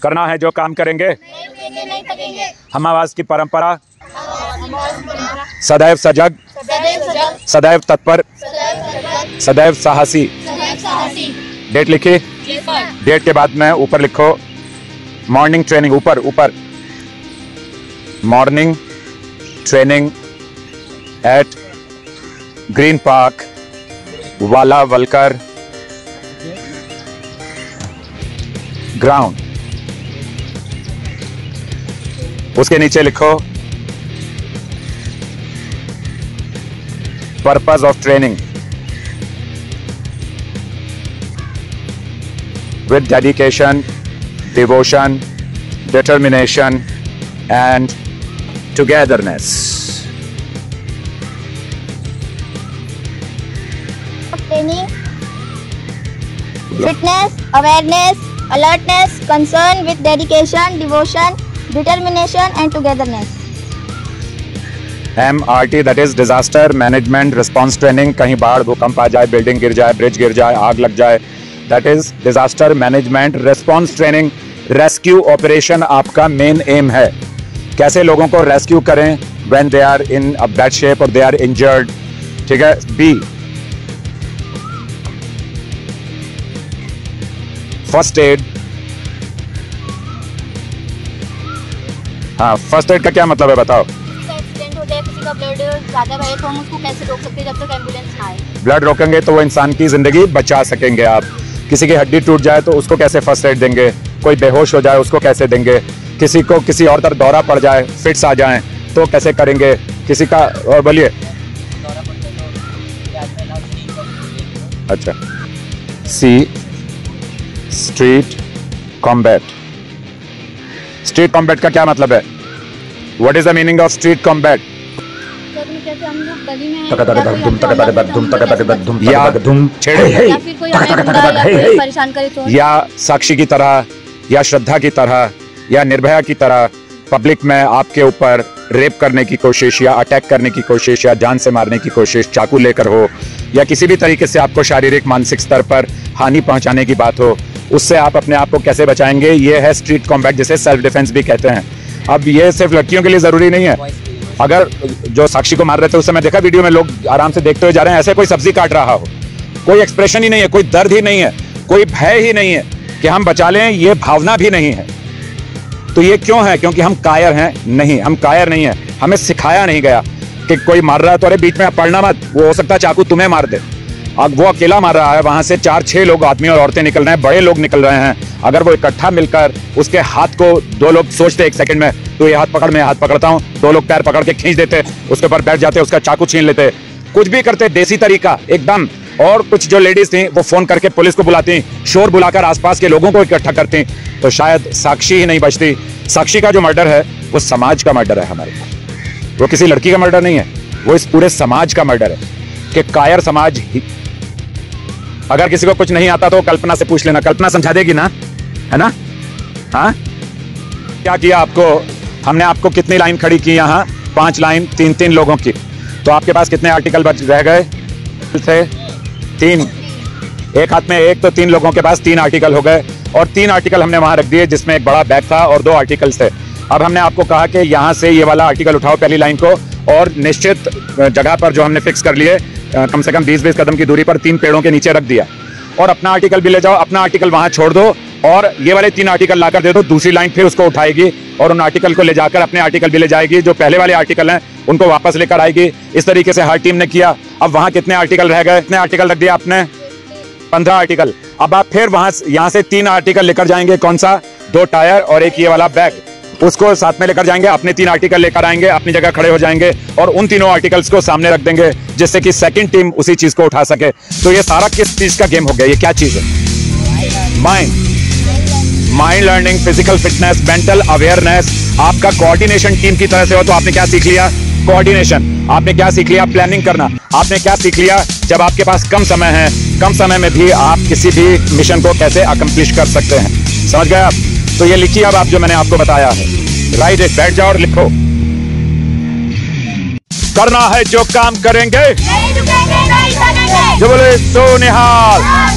करना है जो काम करेंगे, हम आवाज की परंपरा, सदैव सजग, सदैव तत्पर, सदैव साहसी। डेट लिखी, डेट के बाद में ऊपर लिखो मॉर्निंग ट्रेनिंग, ऊपर ऊपर morning training at green park वाला वलकर ग्राउंड। उसके नीचे लिखो purpose of training with dedication, devotion, determination and togetherness. Training, fitness, awareness, alertness, concern with dedication, devotion, determination and togetherness. MRT that is disaster management response training। कहीं बाढ़ भूकंप आ जाए, building गिर जाए, ब्रिज गिर जाए, आग लग जाए, that is disaster management response training। Rescue operation आपका मेन एम है, कैसे लोगों को रेस्क्यू करें when they are in a bad shape or they are injured। ठीक है। B first aid. हाँ, फर्स्ट एड का क्या मतलब है बताओ। एक्सीडेंट हो जाए, किसी का ब्लड ज्यादा बहे तो हम उसको कैसे रोक सकते हैं जब तक एम्बुलेंस ना आए। ब्लड रोकेंगे तो वो इंसान की जिंदगी बचा सकेंगे आप। किसी की हड्डी टूट जाए तो उसको कैसे फर्स्ट एड देंगे, कोई बेहोश हो जाए उसको कैसे देंगे, किसी को किसी और तरफ दौरा पड़ जाए, फिट्स आ जाए तो कैसे करेंगे, किसी का और बोलिए। अच्छा, सी स्ट्रीट कॉम्बैट। स्ट्रीट कॉम्बैट का क्या मतलब है? What is the meaning of street combat? या साक्षी की तरह, या श्रद्धा की तरह, या निर्भया की तरह पब्लिक में आपके ऊपर रेप करने की कोशिश, या अटैक करने की कोशिश, या जान से मारने की कोशिश, चाकू लेकर हो, या किसी भी तरीके से आपको शारीरिक मानसिक स्तर पर हानि पहुंचाने की बात हो, उससे आप अपने आप को कैसे बचाएंगे? ये है स्ट्रीट कॉम्बैट, जिसे सेल्फ डिफेंस भी कहते हैं। अब ये सिर्फ लड़कियों के लिए जरूरी नहीं है। अगर जो साक्षी को मार रहे थे उस समय देखा वीडियो में, लोग आराम से देखते हुए जा रहे हैं, ऐसे कोई सब्जी काट रहा हो, कोई एक्सप्रेशन ही नहीं है, कोई दर्द ही नहीं है, कोई भय ही नहीं है कि हम बचा लें, ये भावना भी नहीं है। तो ये क्यों है? क्योंकि हम कायर हैं? नहीं, हम कायर नहीं है। हमें सिखाया नहीं गया कि कोई मार रहा है तो अरे बीच में पड़ना मत, वो हो सकता है चाकू तुम्हें मार दे। अब वो अकेला मार रहा है, वहां से 4-6 लोग आदमी और औरतें निकल रहे हैं, बड़े लोग निकल रहे हैं। अगर वो इकट्ठा मिलकर उसके हाथ को, 2 लोग सोचते 1 सेकंड में, तो ये हाथ पकड़, मैं हाथ पकड़ता हूँ, 2 लोग पैर पकड़ के खींच देते, उसके ऊपर बैठ जाते, उसका चाकू छीन लेते, कुछ भी करते, देसी तरीका एकदम। और कुछ जो लेडीज थी वो फोन करके पुलिस को बुलाती, शोर बुलाकर आसपास के लोगों को इकट्ठा करती, तो शायद साक्षी ही नहीं बचती। साक्षी का जो मर्डर है वो समाज का मर्डर है हमारे, वो किसी लड़की का मर्डर नहीं है, वो इस पूरे समाज का मर्डर है कि कायर समाज ही। अगर किसी को कुछ नहीं आता तो कल्पना से पूछ लेना, कल्पना समझा देगी ना, है ना? हाँ, क्या किया आपको? हमने आपको कितनी लाइन खड़ी की यहाँ? 5 लाइन, 3-3 लोगों की। तो आपके पास कितने आर्टिकल बच रह गए थे? 3। एक हाथ में 1, तो 3 लोगों के पास 3 आर्टिकल हो गए, और 3 आर्टिकल हमने वहां रख दिए जिसमें एक बड़ा बैग था और 2 आर्टिकल्स थे। अब हमने आपको कहा कि यहाँ से ये वाला आर्टिकल उठाओ, पहली लाइन को, और निश्चित जगह पर जो हमने फिक्स कर लिए, कम से कम 20-20 कदम की दूरी पर 3 पेड़ों के नीचे रख दिया, और अपना आर्टिकल भी ले जाओ, अपना आर्टिकल वहां छोड़ दो, और ये वाले 3 आर्टिकल लाकर दे दो। दूसरी लाइन फिर उसको उठाएगी और उन आर्टिकल को ले जाकर अपने आर्टिकल भी ले जाएगी, जो पहले वाले आर्टिकल हैं उनको वापस लेकर आएगी। इस तरीके से हर टीम ने किया। अब वहां कितने आर्टिकल रह गए? कितने आर्टिकल रख दिया आपने? 15 आर्टिकल। अब आप फिर वहां यहाँ से 3 आर्टिकल लेकर जाएंगे। कौन सा? 2 टायर और एक ये वाला बैग, उसको साथ में लेकर जाएंगे। अपने 3 आर्टिकल लेकर आएंगे, अपनी जगह खड़े हो जाएंगे और उन तीनों आर्टिकल्स को सामने रख देंगे, जिससे कि सेकंड टीम उसी चीज को उठा सके। तो ये सारा किस चीज का गेम हो गया? ये क्या चीज है? Mind learning, physical fitness, mental awareness. आपका कोऑर्डिनेशन टीम की तरह से हो तो आपने क्या सीख लिया? कोऑर्डिनेशन। आपने क्या सीख लिया? प्लानिंग करना। आपने क्या सीख लिया? जब आपके पास कम समय है, कम समय में भी आप किसी भी मिशन को कैसे अकम्प्लिश कर सकते हैं। समझ गए आप? तो ये लिखिए अब आप जो मैंने आपको बताया है। राइट इट, बैठ जाओ और लिखो। करना है जो काम करेंगे, जो बोले सो निहाल।